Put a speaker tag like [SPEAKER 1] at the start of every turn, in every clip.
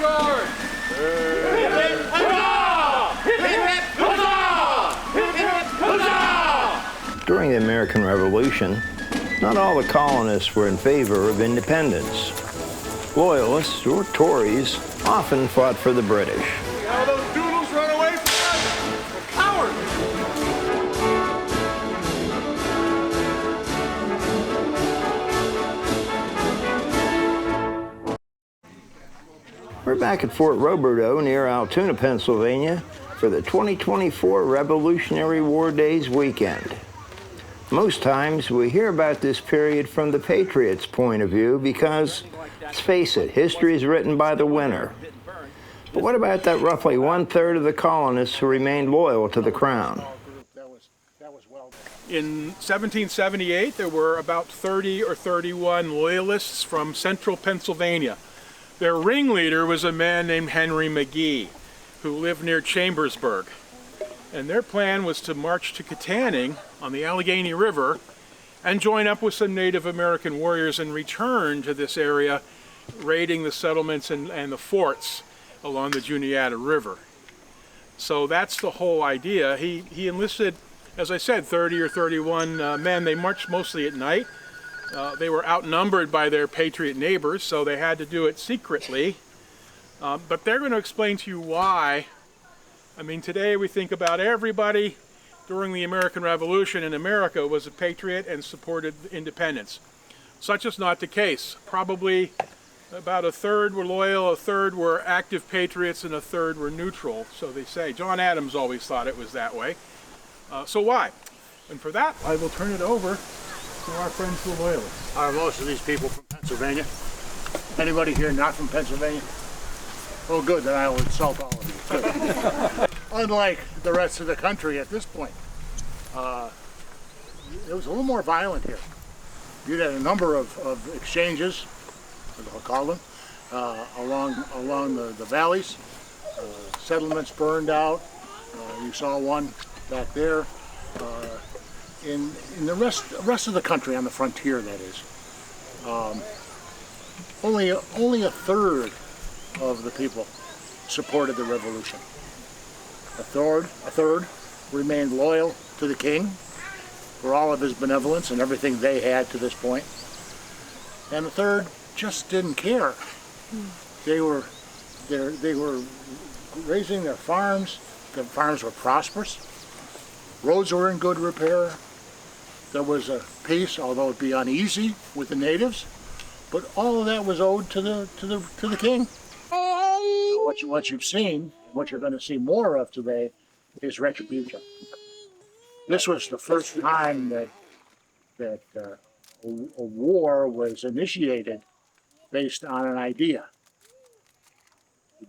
[SPEAKER 1] George! Hip hip hurrah! Hip hip hurrah! Hip hip hurrah!
[SPEAKER 2] During the American Revolution, not all the colonists were in favor of independence. Loyalists, or Tories, often fought for the British.
[SPEAKER 1] See how those doodles run away from us? They're cowards!
[SPEAKER 2] We're back at Fort Roberdeau near Altoona, Pennsylvania for the 2024 Revolutionary War Days weekend. Most times we hear about this period from the Patriots' point of view because, let's face it, history is written by the winner. But what about that roughly one-third of the colonists who remained loyal to the crown?
[SPEAKER 3] In 1778, there were about 30 or 31 loyalists from central Pennsylvania. Their ringleader was a man named Henry McGee, who lived near Chambersburg. And their plan was to march to Kittanning on the Allegheny River and join up with some Native American warriors and return to this area, raiding the settlements and the forts along the Juniata River. So that's the whole idea. He enlisted, as I said, 30 or 31 men. They marched mostly at night. They were outnumbered by their Patriot neighbors, so they had to do it secretly. But they're going to explain to you why. I mean, today we think about everybody during the American Revolution in America was a patriot and supported independence. Such is not the case. Probably about a third were loyal, a third were active patriots, and a third were neutral, so they say. John Adams always thought it was that way. So why? And for that, I will turn it over to our friends who are loyalists.
[SPEAKER 4] Are most of these people from Pennsylvania? Anybody here not from Pennsylvania? Oh good, then I will insult all of you. Unlike the rest of the country at this point, it was a little more violent here. You had a number of exchanges, I'll call them, along the valleys. Settlements burned out. You saw one back there. In the rest of the country, on the frontier, that is, only a third of the people supported the revolution. A third remained loyal to the king for all of his benevolence and everything they had to this point, and a third just didn't care. They were raising their farms. The farms were prosperous. Roads were in good repair. There was a peace, although it be uneasy, with the natives, but all of that was owed to the king. What you've seen, what you're going to see more of today, is retribution. This was the first time that a war was initiated based on an idea.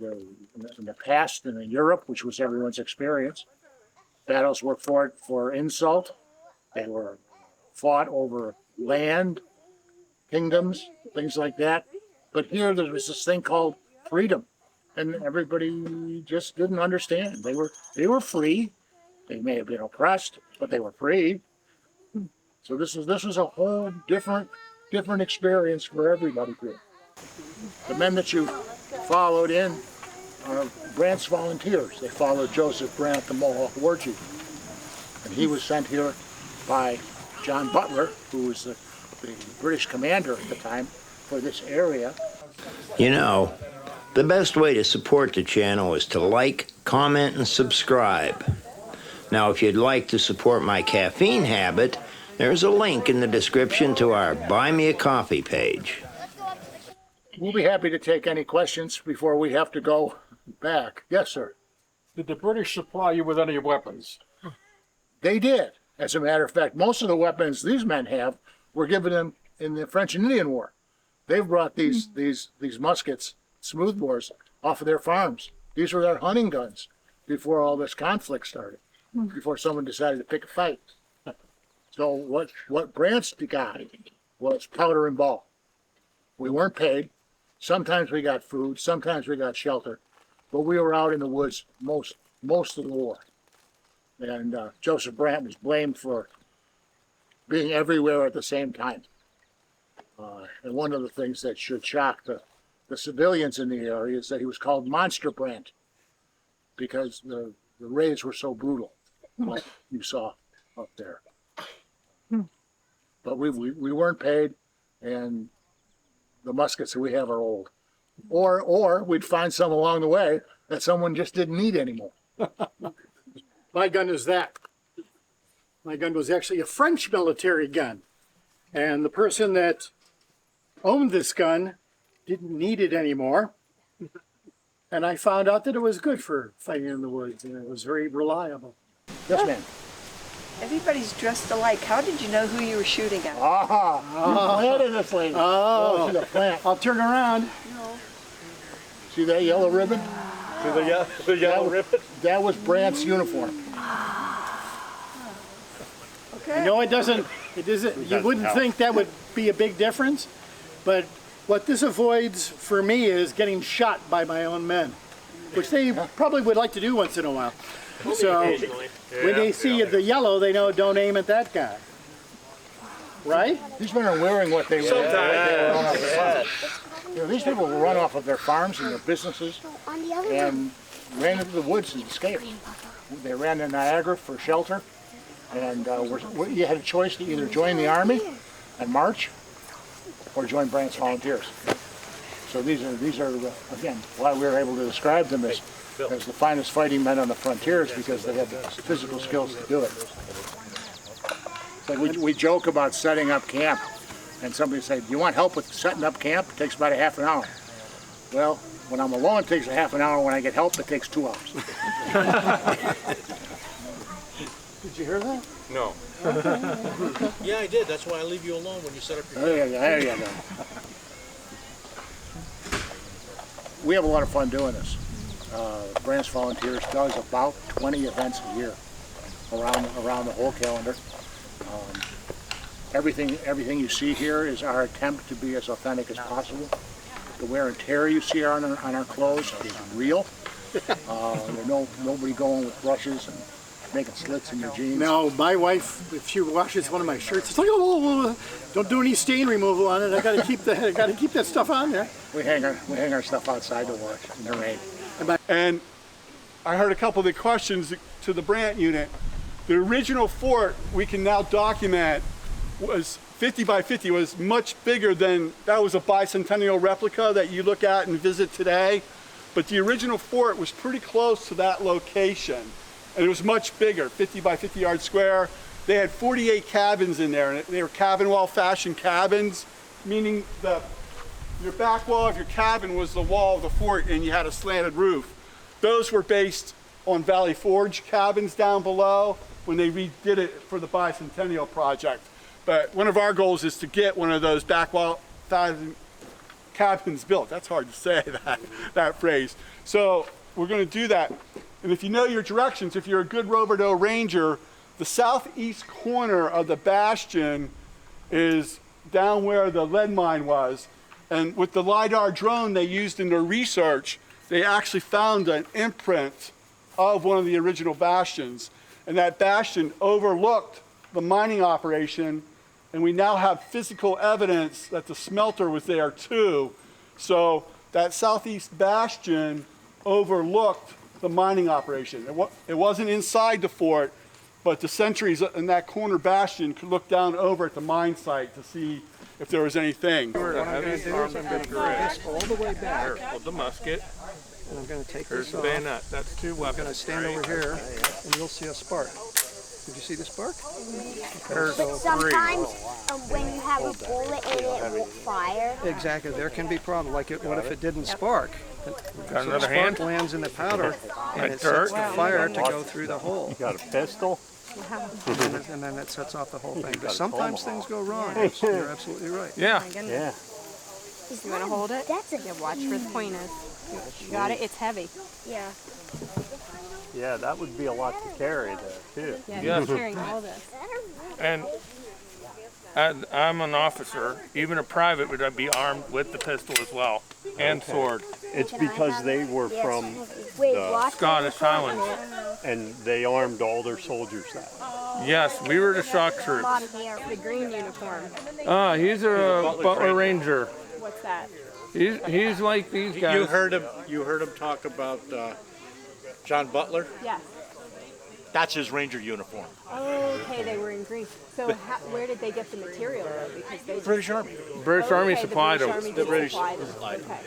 [SPEAKER 4] In the past, and in Europe, which was everyone's experience, battles were fought for insult. They were fought over land, kingdoms, things like that. But here there was this thing called freedom, and everybody just didn't understand. They were free. They may have been oppressed, but they were free. So this was a whole different experience for everybody here. The men that you followed in are Brant's volunteers. They followed Joseph Brant, the Mohawk war chief, and he was sent here by John Butler, who was the British commander at the time for this area.
[SPEAKER 2] You know, the best way to support the channel is to like, comment, and subscribe. Now, if you'd like to support my caffeine habit, there's a link in the description to our Buy Me a Coffee page.
[SPEAKER 4] We'll be happy to take any questions before we have to go back. Yes, sir.
[SPEAKER 5] Did the British supply you with any weapons?
[SPEAKER 4] They did. As a matter of fact, most of the weapons these men have were given them in the French and Indian War. They've brought these muskets, smoothbores, off of their farms. These were their hunting guns before all this conflict started, before someone decided to pick a fight. So what Brant's got was powder and ball. We weren't paid. Sometimes we got food, sometimes we got shelter, but we were out in the woods most of the war. And Joseph Brant was blamed for being everywhere at the same time. And one of the things that should shock the the civilians in the area is that he was called Monster Brant because the raids were so brutal, like you saw up there. But we weren't paid, and the muskets that we have are old. Or we'd find some along the way that someone just didn't need anymore.
[SPEAKER 6] My gun is that. My gun was actually a French military gun. And the person that owned this gun didn't need it anymore. And I found out that it was good for fighting in the woods, and it was very reliable.
[SPEAKER 4] Yes, ma'am.
[SPEAKER 7] Everybody's dressed alike. How did you know who you were shooting at?
[SPEAKER 4] You planted this lady.
[SPEAKER 6] Oh,
[SPEAKER 4] See the plant.
[SPEAKER 6] I'll turn around.
[SPEAKER 4] See that yellow ribbon?
[SPEAKER 1] The yellow ribbon?
[SPEAKER 4] That was Brant's uniform.
[SPEAKER 7] Okay.
[SPEAKER 6] No, it isn't, you wouldn't think that would be a big difference, but what this avoids for me is getting shot by my own men, which they probably would like to do once in a while. So when they see the yellow, they know don't aim at that guy. Right?
[SPEAKER 4] These men are wearing what they were. You know, these people will run off of their farms and their businesses and ran into the woods and escaped. They ran to Niagara for shelter, and you had a choice to either join the army and march or join Brant's volunteers. So these are again why we were able to describe them as the finest fighting men on the frontiers, because they had the physical skills to do it. It's like we joke about setting up camp, and somebody said, "Do you want help with setting up camp? It takes about a half an hour." Well, when I'm alone, it takes a half an hour. When I get help, it takes 2 hours.
[SPEAKER 6] Did you hear that?
[SPEAKER 1] No.
[SPEAKER 8] Yeah, I did. That's why I leave you alone when you set up your...
[SPEAKER 4] There you go. We have a lot of fun doing this. Brant's Volunteers does about 20 events a year around the whole calendar. Everything you see here is our attempt to be as authentic as possible. The wear and tear you see on our clothes is real. There's nobody going with brushes and making slits in your jeans.
[SPEAKER 6] No, my wife, if she washes one of my shirts, it's like, oh, don't do any stain removal on it. I got to keep that stuff on there.
[SPEAKER 4] We hang our stuff outside to wash in the rain.
[SPEAKER 9] And I heard a couple of the questions to the Brant unit. The original fort, we can now document, was 50 by 50, was much bigger than, that was a bicentennial replica that you look at and visit today. But the original fort was pretty close to that location. And it was much bigger, 50 by 50 yard square. They had 48 cabins in there, and they were cabin wall fashion cabins, meaning your back wall of your cabin was the wall of the fort and you had a slanted roof. Those were based on Valley Forge cabins down below when they redid it for the bicentennial project. But one of our goals is to get one of those back wall cabins built. That's hard to say, that phrase. So we're going to do that. And if you know your directions, if you're a good Roberdeau ranger, the southeast corner of the bastion is down where the lead mine was. And with the LiDAR drone they used in their research, they actually found an imprint of one of the original bastions. And that bastion overlooked the mining operation, and we now have physical evidence that the smelter was there too. So that southeast bastion overlooked the mining operation. It wasn't inside the fort, but the sentries in that corner bastion could look down over at the mine site to see if there was anything.
[SPEAKER 2] What I'm going to do is I'm going to throw this all the way back.
[SPEAKER 1] Hold the musket.
[SPEAKER 2] And I'm going to take
[SPEAKER 1] Here's
[SPEAKER 2] this
[SPEAKER 1] the
[SPEAKER 2] off.
[SPEAKER 1] bayonet. That's 2 weapons.
[SPEAKER 2] I'm going to stand over here, and you'll see a spark. Did you see the spark?
[SPEAKER 1] There's
[SPEAKER 10] But sometimes when you have a bullet in it, it won't fire.
[SPEAKER 2] Exactly. There can be problems. Like, what if it didn't spark?
[SPEAKER 1] Got
[SPEAKER 2] So the
[SPEAKER 1] another
[SPEAKER 2] spark
[SPEAKER 1] hand?
[SPEAKER 2] lands in the powder, and it
[SPEAKER 1] dirt?
[SPEAKER 2] sets the fire to go through the hole.
[SPEAKER 11] Got a pistol?
[SPEAKER 2] And then that sets off the whole thing. But sometimes things go wrong. You're absolutely right.
[SPEAKER 1] Yeah.
[SPEAKER 11] Yeah.
[SPEAKER 10] You want to hold it? That's a
[SPEAKER 12] Watch where the point is. You got it? It's heavy.
[SPEAKER 10] Yeah.
[SPEAKER 11] Yeah, that would be a lot to carry there, too.
[SPEAKER 12] Yeah,
[SPEAKER 1] Yes.
[SPEAKER 12] he's carrying all this.
[SPEAKER 1] And I'm an officer. Even a private would be armed with the pistol as well, and sword.
[SPEAKER 11] It's because they were from
[SPEAKER 10] Wait,
[SPEAKER 11] the
[SPEAKER 10] watch
[SPEAKER 1] Scottish Highlands.
[SPEAKER 11] and they armed all their soldiers that way.
[SPEAKER 1] Yes, we were the shock troops.
[SPEAKER 12] The green uniform.
[SPEAKER 1] He's a Butler Ranger.
[SPEAKER 12] What's that?
[SPEAKER 1] He's like these guys.
[SPEAKER 8] You heard him talk about John Butler?
[SPEAKER 12] Yes.
[SPEAKER 8] That's his ranger uniform.
[SPEAKER 12] Oh, okay, they were in green. So where did they get the material though? Because they
[SPEAKER 8] British Army.
[SPEAKER 1] British Army supplied them.
[SPEAKER 8] The British supplied them.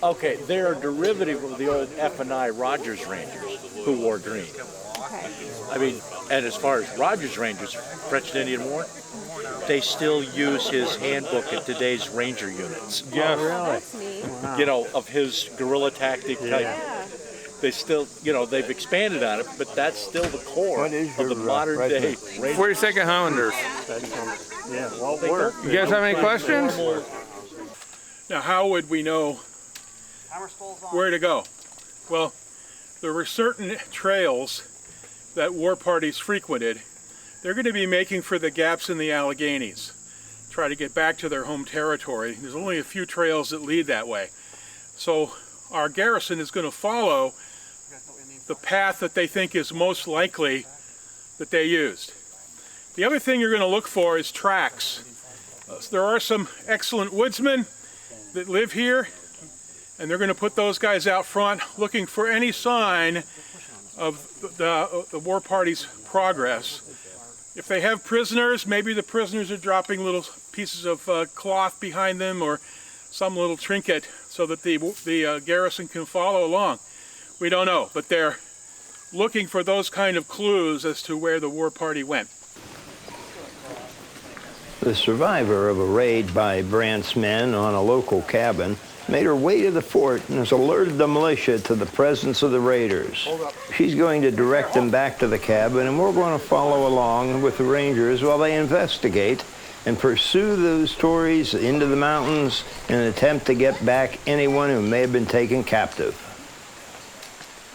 [SPEAKER 8] Okay, they're a derivative of the old F&I Rogers Rangers who wore green.
[SPEAKER 12] Okay.
[SPEAKER 8] I mean, and as far as Rogers Rangers, French and Indian War, they still use his handbook in today's Ranger units.
[SPEAKER 1] Yeah,
[SPEAKER 12] That's neat.
[SPEAKER 8] You know, of his guerrilla tactic type.
[SPEAKER 12] Yeah.
[SPEAKER 8] They still, you know, they've expanded on it, but that's still the core of the modern day Ranger.
[SPEAKER 1] 42nd Highlanders.
[SPEAKER 11] Yeah, well,
[SPEAKER 1] You guys have any questions?
[SPEAKER 3] Now, how would we know where to go? Well, there were certain trails that war parties frequented. They're going to be making for the gaps in the Alleghenies, try to get back to their home territory. There's only a few trails that lead that way. So our garrison is going to follow the path that they think is most likely that they used. The other thing you're going to look for is tracks. There are some excellent woodsmen that live here, and they're going to put those guys out front looking for any sign of the war party's progress. If they have prisoners, maybe the prisoners are dropping little pieces of cloth behind them or some little trinket so that the garrison can follow along. We don't know, but they're looking for those kind of clues as to where the war party went.
[SPEAKER 2] The survivor of a raid by Brandt's men on a local cabin made her way to the fort and has alerted the militia to the presence of the raiders. She's going to direct them back to the cabin, and we're going to follow along with the Rangers while they investigate and pursue those Tories into the mountains in an attempt to get back anyone who may have been taken captive.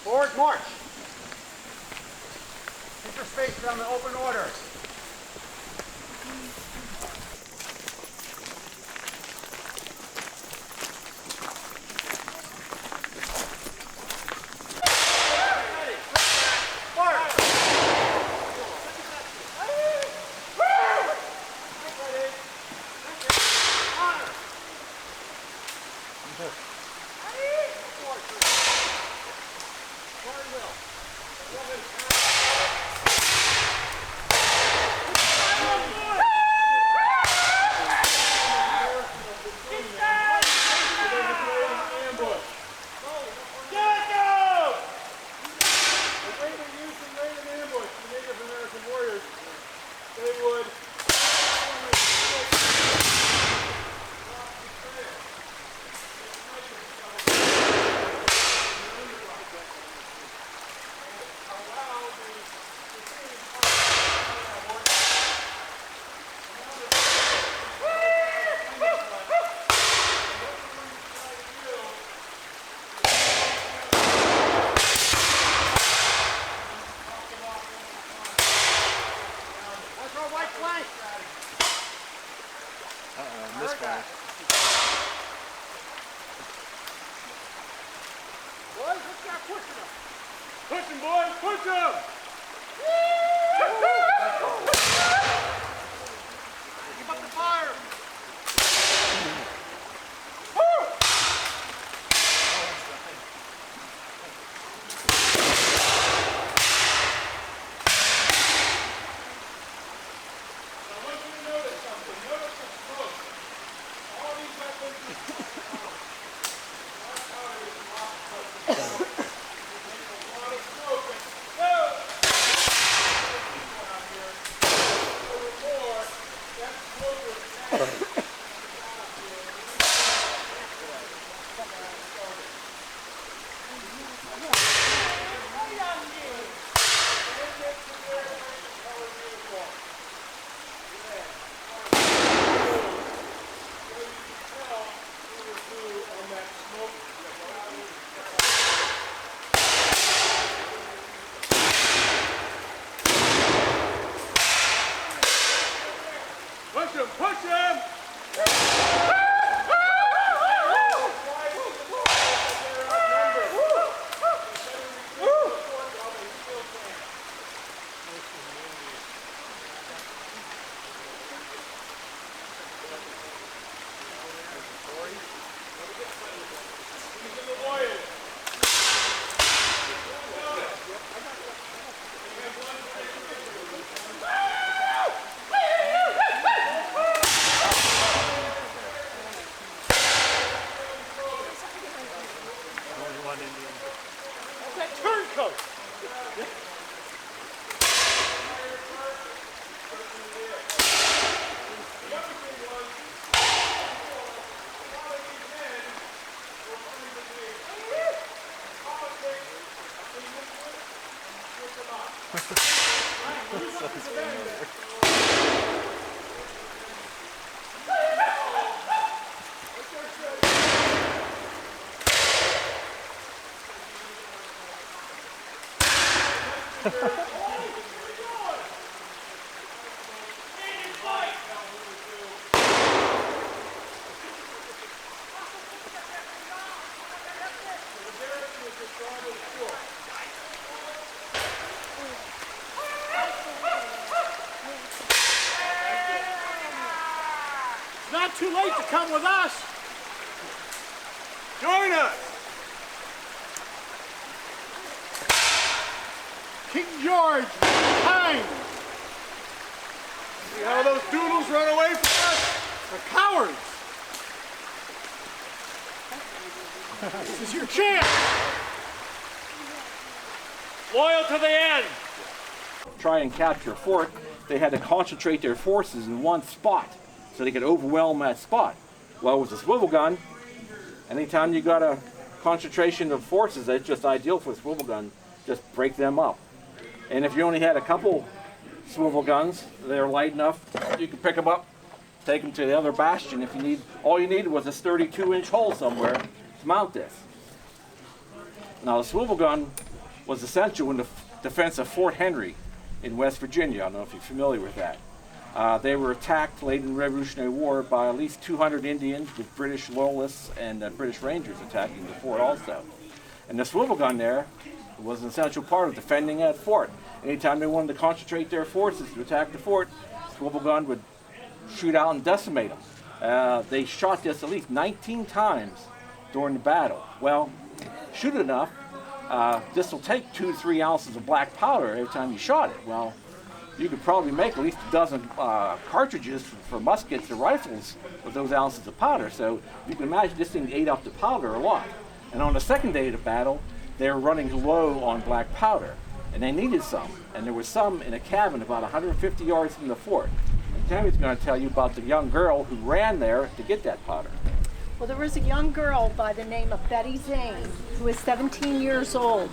[SPEAKER 6] Forward march. Keep your space on the open order.
[SPEAKER 3] close.
[SPEAKER 6] Not too late to come with us.
[SPEAKER 3] Join us.
[SPEAKER 6] King George, time.
[SPEAKER 3] See how those doodles run away from us?
[SPEAKER 6] They're cowards. This is your chance.
[SPEAKER 3] Loyal to the end.
[SPEAKER 13] Try and capture a fort, they had to concentrate their forces in one spot so they could overwhelm that spot. Well, with a swivel gun, anytime you got a concentration of forces, that's just ideal for a swivel gun. Just break them up. And if you only had a couple swivel guns, they're light enough, you could pick them up, take them to the other bastion if you need. All you needed was a 32-inch hole somewhere to mount this. Now the swivel gun was essential in the defense of Fort Henry in West Virginia. I don't know if you're familiar with that. They were attacked late in the Revolutionary War by at least 200 Indians with British loyalists and British Rangers attacking the fort also. And the swivel gun there was an essential part of defending that fort. Anytime they wanted to concentrate their forces to attack the fort, the swivel gun would shoot out and decimate them. They shot this at least 19 times during the battle. Well, shoot it enough, this will take 2 to 3 ounces of black powder every time you shot it. Well, you could probably make at least a dozen cartridges for muskets or rifles with those ounces of powder. So you can imagine this thing ate up the powder a lot. And on the second day of the battle, they were running low on black powder, and they needed some. And there was some in a cabin about 150 yards from the fort. And Tammy's going to tell you about the young girl who ran there to get that powder.
[SPEAKER 14] Well, there was a young girl by the name of Betty Zane who was 17 years old,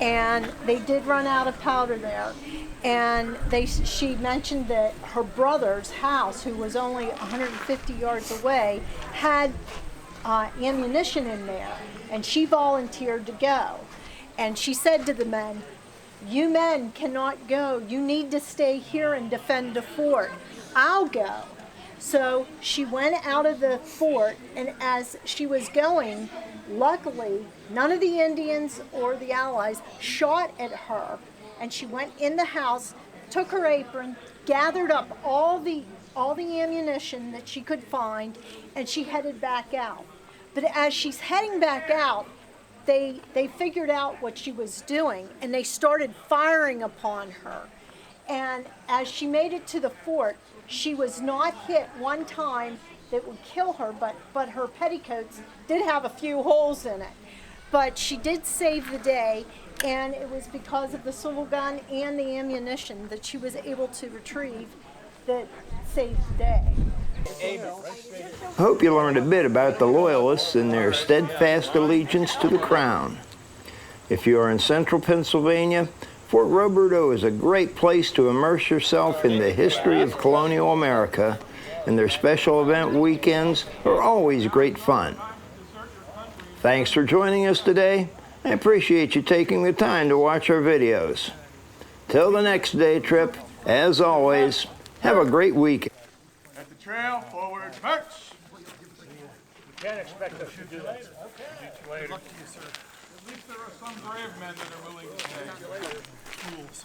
[SPEAKER 14] and they did run out of powder there. And she mentioned that her brother's house, who was only 150 yards away, had ammunition in there, and she volunteered to go. And she said to the men, "You men cannot go. You need to stay here and defend the fort. I'll go." So she went out of the fort, and as she was going, luckily, none of the Indians or the Allies shot at her, and she went in the house, took her apron, gathered up all the ammunition that she could find, and she headed back out. But as she's heading back out, they figured out what she was doing, and they started firing upon her. And as she made it to the fort, she was not hit one time that would kill her, but her petticoats did have a few holes in it. But she did save the day, and it was because of the swivel gun and the ammunition that she was able to retrieve that saved the day.
[SPEAKER 2] I hope you learned a bit about the Loyalists and their steadfast allegiance to the Crown. If you are in central Pennsylvania, Fort Roberdeau is a great place to immerse yourself in the history of colonial America, and their special event weekends are always great fun. Thanks for joining us today. I appreciate you taking the time to watch our videos. Till the next day trip, as always, have a great week.
[SPEAKER 3] At the trail, forward march.
[SPEAKER 4] You can't expect us to do that.
[SPEAKER 3] Later. At least there are some brave men that are willing to stay. Fools.